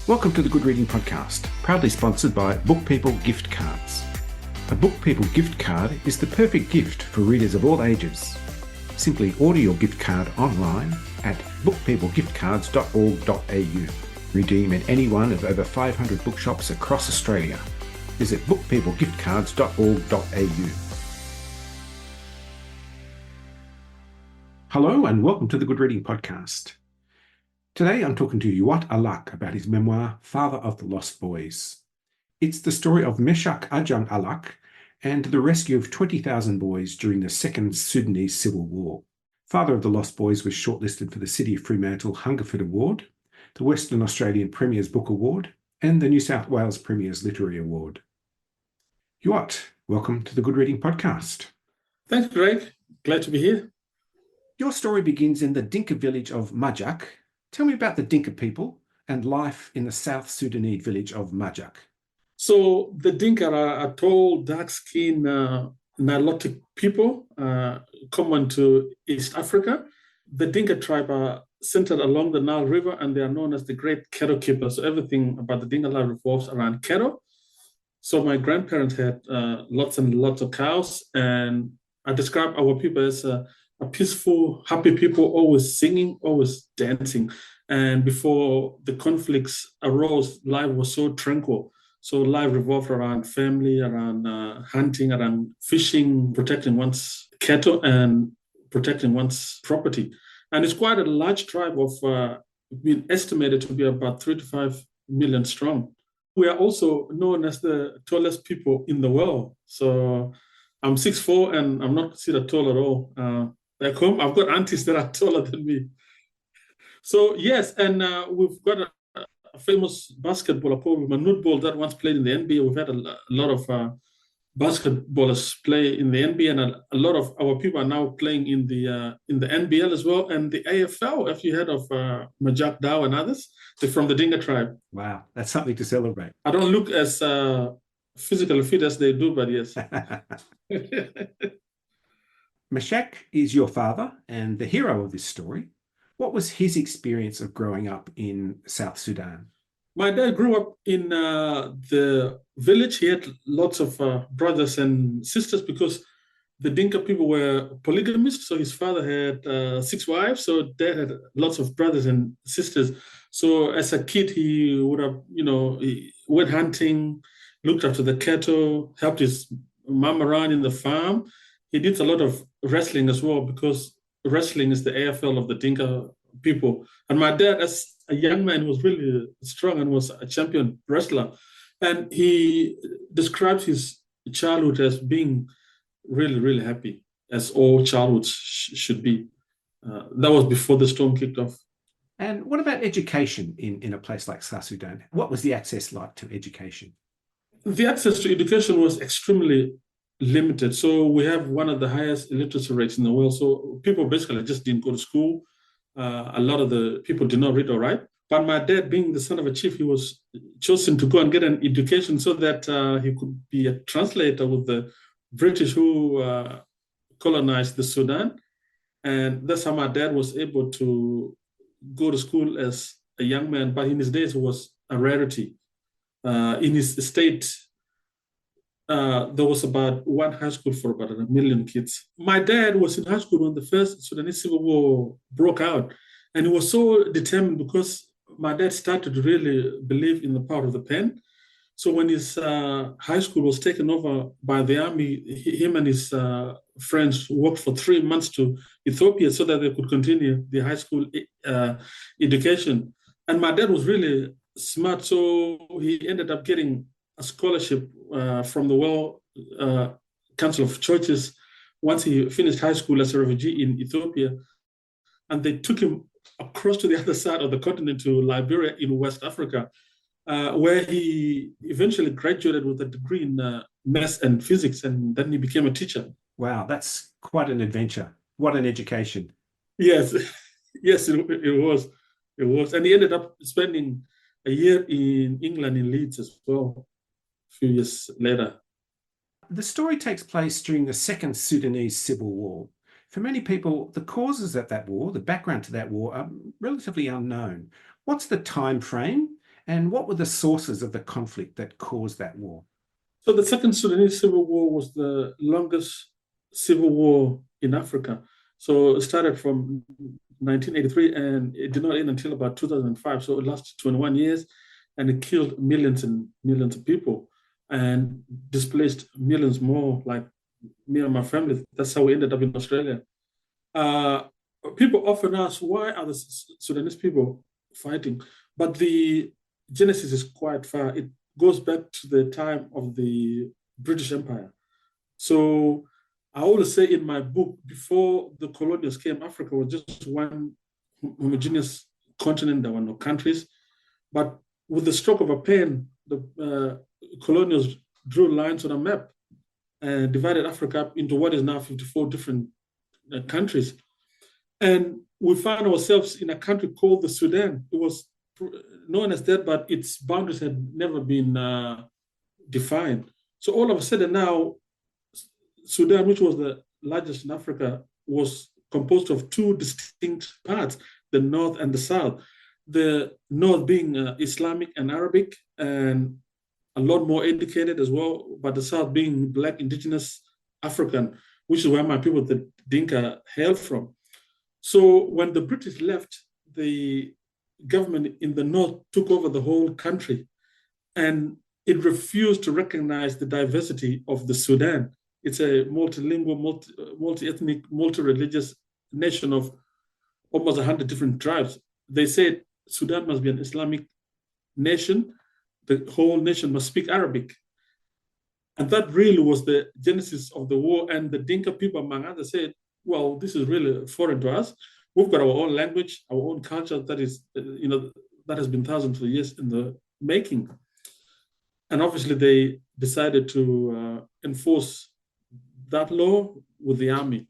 Welcome to the Good Reading Podcast, proudly sponsored by Book People Gift Cards. A Book People gift card is the perfect gift for readers of all ages. Simply order your gift card online at bookpeoplegiftcards.org.au. Redeem at any one of over 500 bookshops across Australia. Visit bookpeoplegiftcards.org.au. Hello and welcome to the Good Reading Podcast. Today I'm talking to Yuot Alaak about his memoir, Father of the Lost Boys. It's the story of Mecak Ajang Alaak and the rescue of 20,000 boys during the Second Sudanese Civil War. Father of the Lost Boys was shortlisted for the City of Fremantle Hungerford Award, the Western Australian Premier's Book Award, and the New South Wales Premier's Literary Award. Yuot, welcome to the Good Reading Podcast. Thanks, Greg. Glad to be here. Your story begins in the Dinka village of Mecak. Tell me about the Dinka people and life in the South Sudanese village of Mecak. So the Dinka are a tall, dark-skinned, Nilotic people common to East Africa. The Dinka tribe are centered along the Nile River, and they are known as the great cattle keepers. So everything about the Dinka life revolves around cattle. So my grandparents had lots and lots of cows, and I describe our people as a peaceful, happy people, always singing, always dancing. And before the conflicts arose, life was so tranquil. So life revolved around family, around hunting, around fishing, protecting one's cattle and protecting one's property. And it's quite a large tribe of been estimated to be about 3 to 5 million strong. We are also known as the tallest people in the world. So I'm 6'4", and I'm not considered tall at all. Back home, I've got aunties that are taller than me. So yes, and we've got a famous basketballer, Paul Manutbol, that once played in the NBA. We've had a lot of basketballers play in the NBA, and a lot of our people are now playing in the NBL as well, and the AFL. If you heard of Majak Dow and others, they're from the Dinka tribe. Wow, that's something to celebrate. I don't look as physically fit as they do, but yes. Mecak is your father and the hero of this story. What was his experience of growing up in South Sudan? My dad grew up in the village. He had lots of brothers and sisters because the Dinka people were polygamists. So his father had 6 wives. So dad had lots of brothers and sisters. So as a kid, he would have, he went hunting, looked after the cattle, helped his mom around in the farm. He did a lot of wrestling as well because wrestling is the AFL of the Dinka people. And my dad, as a young man, was really strong and was a champion wrestler. And he describes his childhood as being really, really happy, as all childhoods should be. That was before the storm kicked off. And what about education in a place like South Sudan? What was the access like to education? The access to education was extremely limited. So we have one of the highest illiteracy rates in the world. So people basically just didn't go to school. A lot of the people did not read or write. But my dad, being the son of a chief, he was chosen to go and get an education so that he could be a translator with the British who colonized the Sudan. And that's how my dad was able to go to school as a young man. But in his days, it was a rarity. In his state, there was about one high school for about 1 million kids. My dad was in high school when the first Sudanese Civil War broke out. And he was so determined because my dad started to really believe in the power of the pen. So when his high school was taken over by the army, him and his friends walked for 3 months to Ethiopia so that they could continue the high school education. And my dad was really smart, so he ended up getting a scholarship from the World Council of Churches once he finished high school as a refugee in Ethiopia. And they took him across to the other side of the continent to Liberia in West Africa, where he eventually graduated with a degree in maths and physics, and then he became a teacher. Wow, that's quite an adventure. What an education. Yes, yes, it was. It was. And he ended up spending a year in England, in Leeds as well, a few years later. The story takes place during the Second Sudanese Civil War. For many people, the causes of that war, the background to that war, are relatively unknown. What's the time frame And what were the sources of the conflict that caused that war? So the Second Sudanese Civil War was the longest civil war in Africa. So it started from 1983 and it did not end until about 2005. So it lasted 21 years and it killed millions and millions of people and displaced millions more, like me and my family. That's how we ended up in Australia. Uh, People often ask, why are the Sudanese people fighting? But the genesis is quite far. It goes back to the time of the British Empire. So I always say in my book, before the colonials came, Africa was just one homogeneous continent. There were no countries. But with the stroke of a pen, the colonials drew lines on a map and divided Africa up into what is now 54 different countries. And we found ourselves in a country called the Sudan. It was known as that, but its boundaries had never been defined. So all of a sudden now, Sudan, which was the largest in Africa, was composed of two distinct parts, the north and the south. The north being Islamic and Arabic, and a lot more educated as well, but the south being Black, indigenous, African, which is where my people, the Dinka, hail from. So when the British left, the government in the north took over the whole country, and it refused to recognize the diversity of the Sudan. It's a multilingual, multi-ethnic, multi-religious nation of almost 100 different tribes. They said Sudan must be an Islamic nation. The whole nation must speak Arabic. And that really was the genesis of the war. And the Dinka people, among others, said, well, this is really foreign to us. We've got our own language, our own culture that is, that has been thousands of years in the making. And obviously they decided to enforce that law with the army.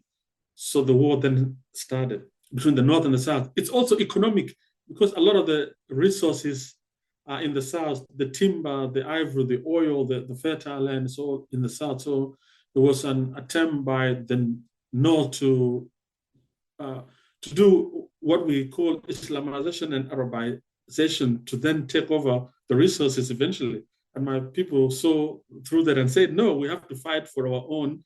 So the war then started between the north and the south. It's also economic because a lot of the resources are in the south, the timber, the ivory, the oil, the fertile land is all in the south. So there was an attempt by the north to do what we call Islamization and Arabization, to then take over the resources eventually. And my people saw through that and said, no, we have to fight for our own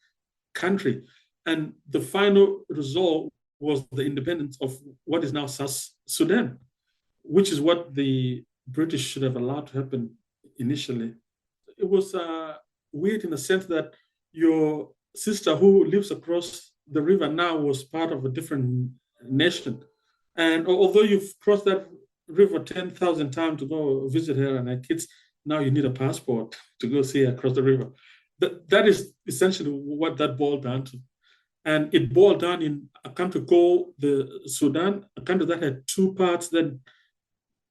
country. And the final result was the independence of what is now South Sudan, which is what the British should have allowed to happen initially. It was weird in the sense that your sister who lives across the river now was part of a different nation. And although you've crossed that river 10,000 times to go visit her and her kids, now you need a passport to go see her across the river. That is essentially what that boiled down to. And it boiled down in a country called the Sudan, a country that had two parts that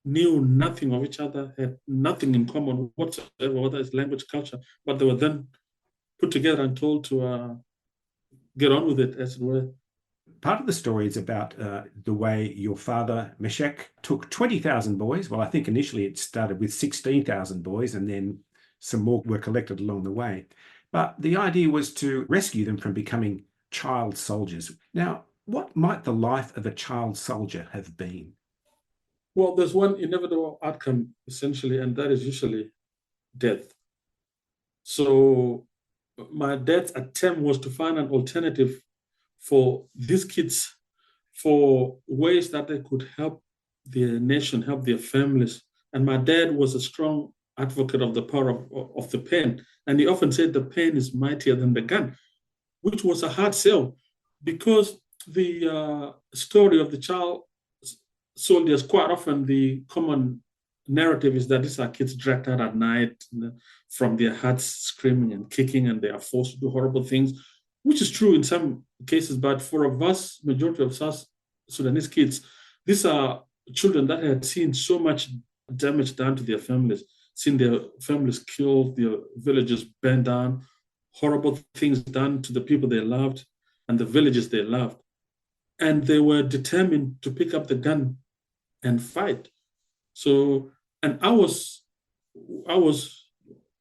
knew nothing of each other, had nothing in common whatsoever, whether it's language, culture, but they were then put together and told to get on with it, as it were. Part of the story is about the way your father, Mecak, took 20,000 boys. Well, I think initially it started with 16,000 boys and then some more were collected along the way. But the idea was to rescue them from becoming child soldiers. Now, what might the life of a child soldier have been? Well, there's one inevitable outcome, essentially, and that is usually death. So my dad's attempt was to find an alternative for these kids, for ways that they could help their nation, help their families. And my dad was a strong advocate of the power of the pen. And he often said the pen is mightier than the gun, which was a hard sell because the story of the child soldiers, quite often the common narrative is that these are kids dragged out at night from their huts, screaming and kicking, and they are forced to do horrible things, which is true in some cases. But for a vast majority of South Sudanese kids, these are children that had seen so much damage done to their families, seen their families killed, their villages burned down, horrible things done to the people they loved and the villages they loved. And they were determined to pick up the gun and fight. So, and I was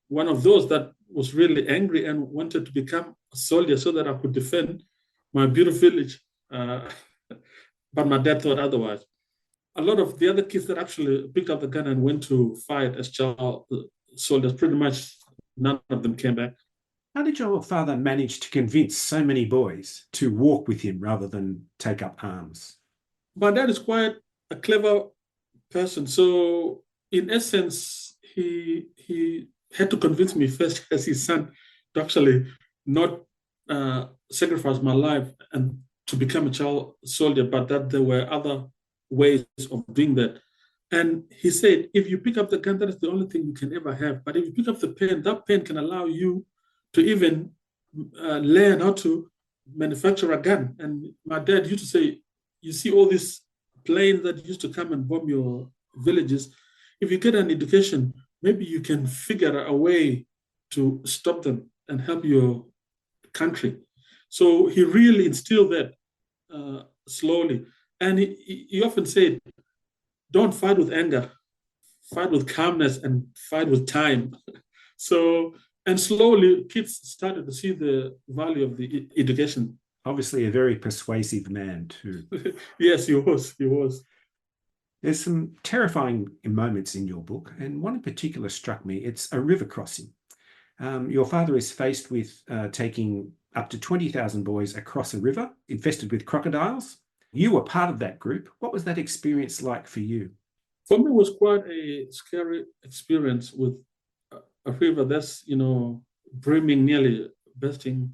one of those that was really angry and wanted to become a soldier so that I could defend my beautiful village. But my dad thought otherwise. a lot of the other kids that actually picked up the gun and went to fight as child soldiers, pretty much none of them came back. How did your father manage to convince so many boys to walk with him rather than take up arms? My dad is quite a clever person. So in essence, he had to convince me first as his son to actually not sacrifice my life and to become a child soldier, but that there were other ways of doing that. And he said, if you pick up the gun, that is the only thing you can ever have. But if you pick up the pen, that pen can allow you to even learn how to manufacture a gun. And my dad used to say, you see all these planes that used to come and bomb your villages. If you get an education, maybe you can figure a way to stop them and help your country. So he really instilled that slowly. And he often said, don't fight with anger, fight with calmness and fight with time. So, and slowly kids started to see the value of the education. Obviously a very persuasive man too. Yes, he was. There's some terrifying moments in your book, and one in particular struck me. It's a river crossing. Your father is faced with taking up to 20,000 boys across a river infested with crocodiles. You were part of that group. What was that experience like for you? For me, it was quite a scary experience with a river that's, brimming, nearly bursting,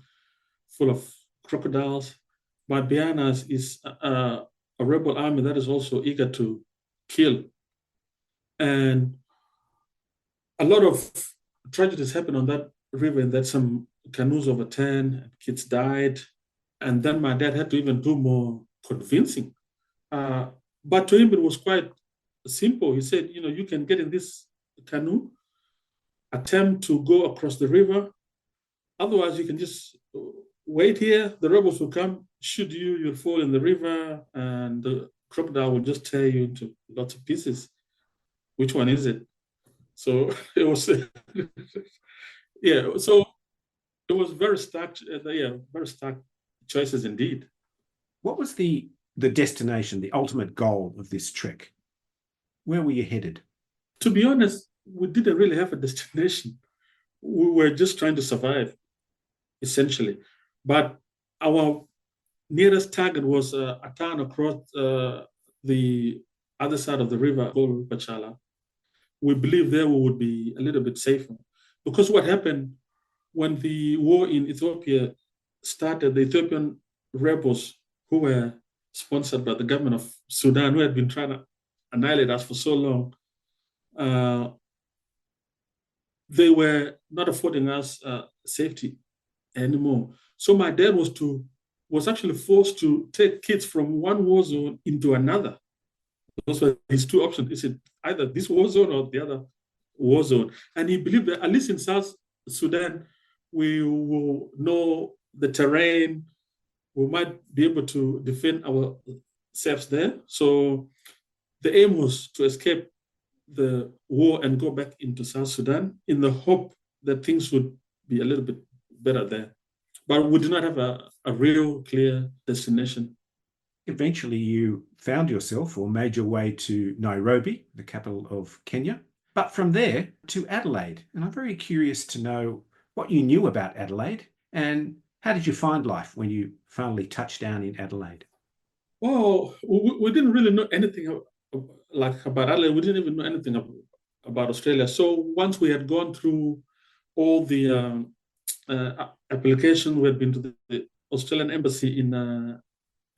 full of crocodiles. But behind us is a rebel army that is also eager to kill. And a lot of tragedies happened on that river, and that some canoes overturned, and kids died. And then my dad had to even do more convincing. But to him, it was quite simple. He said, you can get in this canoe, attempt to go across the river. Otherwise, you can just wait here. The rebels will come, shoot you, you'll fall in the river, and the crocodile will just tear you into lots of pieces. Which one is it? So it was, yeah. So it was very stark, very stark choices indeed. What was the destination, the ultimate goal of this trek? Where were you headed? To be honest, we didn't really have a destination. We were just trying to survive, essentially. But our nearest target was a town across the other side of the river called Bachala. We believed there we would be a little bit safer. Because what happened when the war in Ethiopia started, the Ethiopian rebels who were sponsored by the government of Sudan, who had been trying to annihilate us for so long, they were not affording us safety anymore. So my dad was actually forced to take kids from one war zone into another. Those were his two options. He said either this war zone or the other war zone. And he believed that at least in South Sudan, we will know the terrain, we might be able to defend ourselves there. So the aim was to escape the war and go back into South Sudan in the hope that things would be a little bit better there. But we did not have a real clear destination. Eventually, you found yourself or made your way to Nairobi, the capital of Kenya, but from there to Adelaide. And I'm very curious to know what you knew about Adelaide and how did you find life when you finally touched down in Adelaide? Well, we didn't really know anything about Adelaide. We didn't even know anything about Australia. So once we had gone through all the application, we had been to the Australian embassy in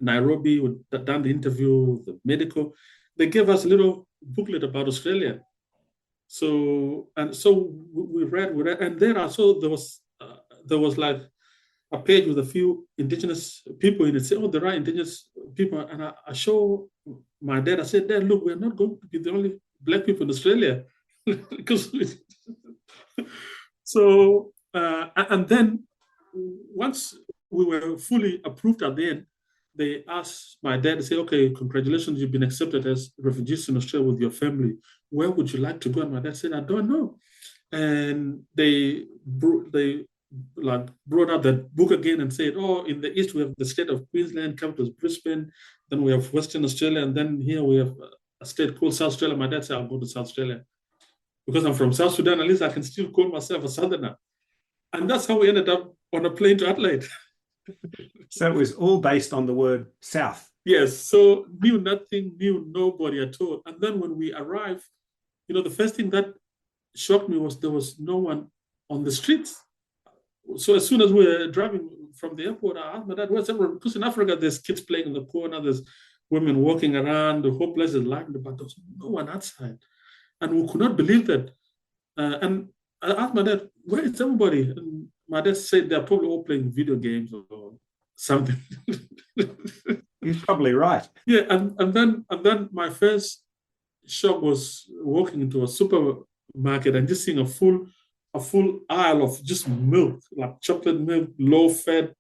Nairobi, we done the interview, the medical. They gave us a little booklet about Australia. So we read, and there also there was like a page with a few indigenous people in it. Say, oh, there are indigenous people, and I show my dad. I said, Dad, look, we're not going to be the only Black people in Australia, because so and then once we were fully approved at the end, they asked my dad to say, okay, congratulations, you've been accepted as refugees in Australia with your family. Where would you like to go? And my dad said, I don't know. And they brought out that book again and said, oh, in the east we have the state of Queensland, capital is Brisbane, then we have Western Australia, and then here we have a state called South Australia. My dad said, I'll go to South Australia. Because I'm from South Sudan, at least I can still call myself a Southerner. And that's how we ended up on a plane to Adelaide. So it was all based on the word South. Yes, so knew nothing, knew nobody at all. And then when we arrived, the first thing that shocked me was there was no one on the streets. So as soon as we were driving from the airport, I asked my dad, where's everyone? Because in Africa, there's kids playing in the corner, there's women walking around, the whole place is lively, but there was no one outside. And we could not believe that. And I asked my dad, where is everybody? And my dad said they're probably all playing video games or something. He's probably right. Yeah, and then my first shock was walking into a supermarket and just seeing a full aisle of just milk, like chocolate milk, low-fat,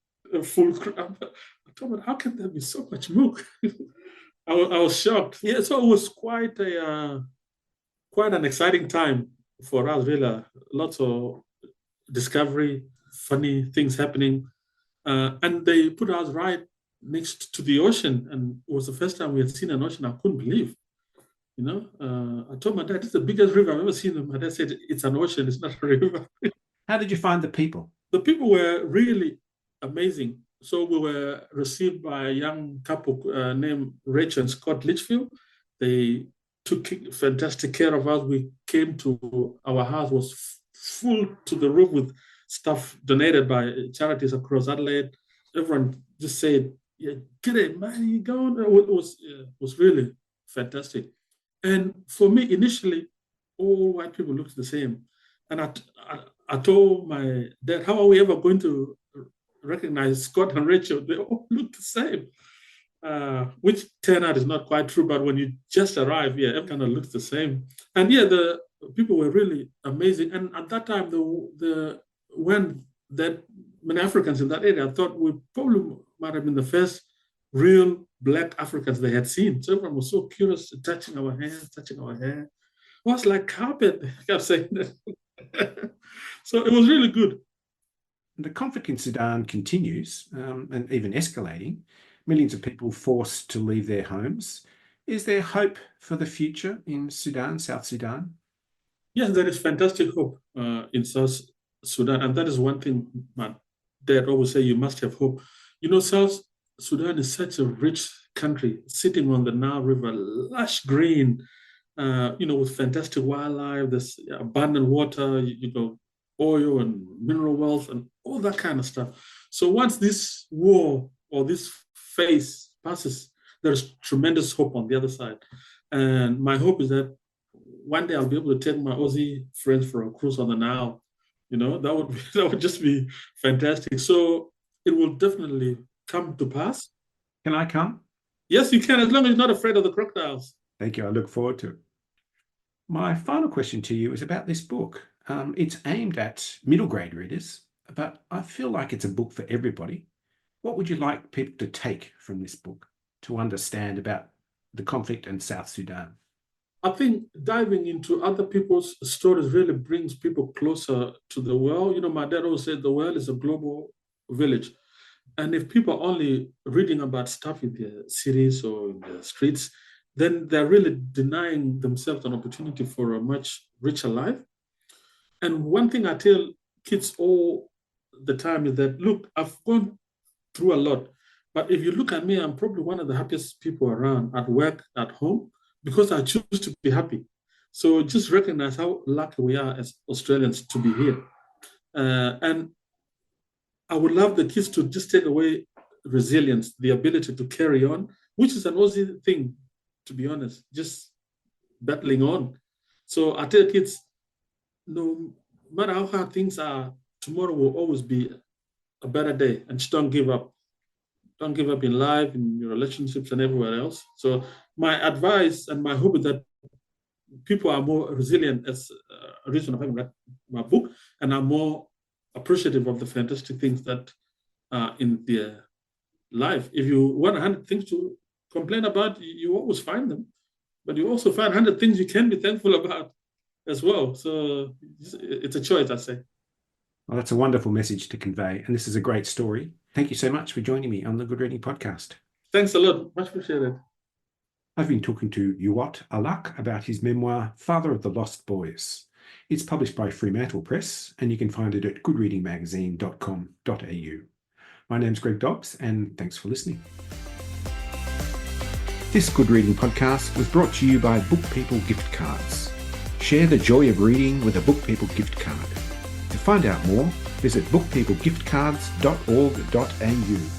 full crap. I told him, how can there be so much milk? I was shocked. Yeah, so it was quite an exciting time for us, really. Lots of discovery, funny things happening. And they put us right next to the ocean. And it was the first time we had seen an ocean I couldn't believe. I told my dad, it's the biggest river I've ever seen. And my dad said, it's an ocean, it's not a river. How did you find the people? The people were really amazing. So we were received by a young couple named Rachel and Scott Litchfield. They took fantastic care of us. We came to our house, was full to the roof with stuff donated by charities across Adelaide. Everyone just said, yeah, get it, man, you going? It was really fantastic. And for me, initially, all white people looked the same. And I told my dad, how are we ever going to recognize Scott and Rachel? They all look the same. Which turned out is not quite true, but when you just arrive, yeah, everyone kind of looks the same. And yeah, the people were really amazing. And at that time, when that many Africans in that area, I thought we probably might have been the first real Black Africans they had seen. So everyone was so curious, touching our hands, touching our hair. It was like carpet. I kept saying that. So it was really good. The conflict in Sudan continues and even escalating. Millions of people forced to leave their homes. Is there hope for the future in Sudan, South Sudan? Yes, there is fantastic hope in South Sudan. And that is one thing my dad always say, you must have hope. South Sudan is such a rich country, sitting on the Nile River, lush green, with fantastic wildlife, there's abundant water, oil and mineral wealth and all that kind of stuff. So once this war or this phase passes, there's tremendous hope on the other side. And my hope is that one day I'll be able to take my Aussie friends for a cruise on the Nile. That would just be fantastic. So it will definitely come to pass. Can I come? Yes, you can, as long as you're not afraid of the crocodiles. Thank you. I look forward to it. My final question to you is about this book. It's aimed at middle grade readers, but I feel like it's a book for everybody. What would you like people to take from this book to understand about the conflict in South Sudan? I think diving into other people's stories really brings people closer to the world. My dad always said the world is a global village. And if people are only reading about stuff in the cities or in the streets, then they're really denying themselves an opportunity for a much richer life. And one thing I tell kids all the time is that, look, I've gone through a lot, but if you look at me, I'm probably one of the happiest people around, at work, at home, because I choose to be happy. So just recognize how lucky we are as Australians to be here. And I would love the kids to just take away resilience, the ability to carry on, which is an Aussie thing, to be honest, just battling on. So I tell kids, no matter how hard things are, tomorrow will always be a better day, and just don't give up. Don't give up in life, in your relationships and everywhere else. So my advice and my hope is that people are more resilient as a reason of having read my book, and are more appreciative of the fantastic things that are in their life. If you want 100 things to complain about, you always find them, but you also find 100 things you can be thankful about as well. So it's a choice, I say. Well, that's a wonderful message to convey, and this is a great story. Thank you so much for joining me on the Good Reading Podcast. Thanks a lot. Much appreciated. I've been talking to Yuot Alaak about his memoir, Father of the Lost Boys. It's published by Fremantle Press, and you can find it at goodreadingmagazine.com.au. My name's Greg Dobbs, and thanks for listening. This Good Reading podcast was brought to you by Book People gift cards. Share the joy of reading with a Book People gift card. To find out more, visit bookpeoplegiftcards.org.au.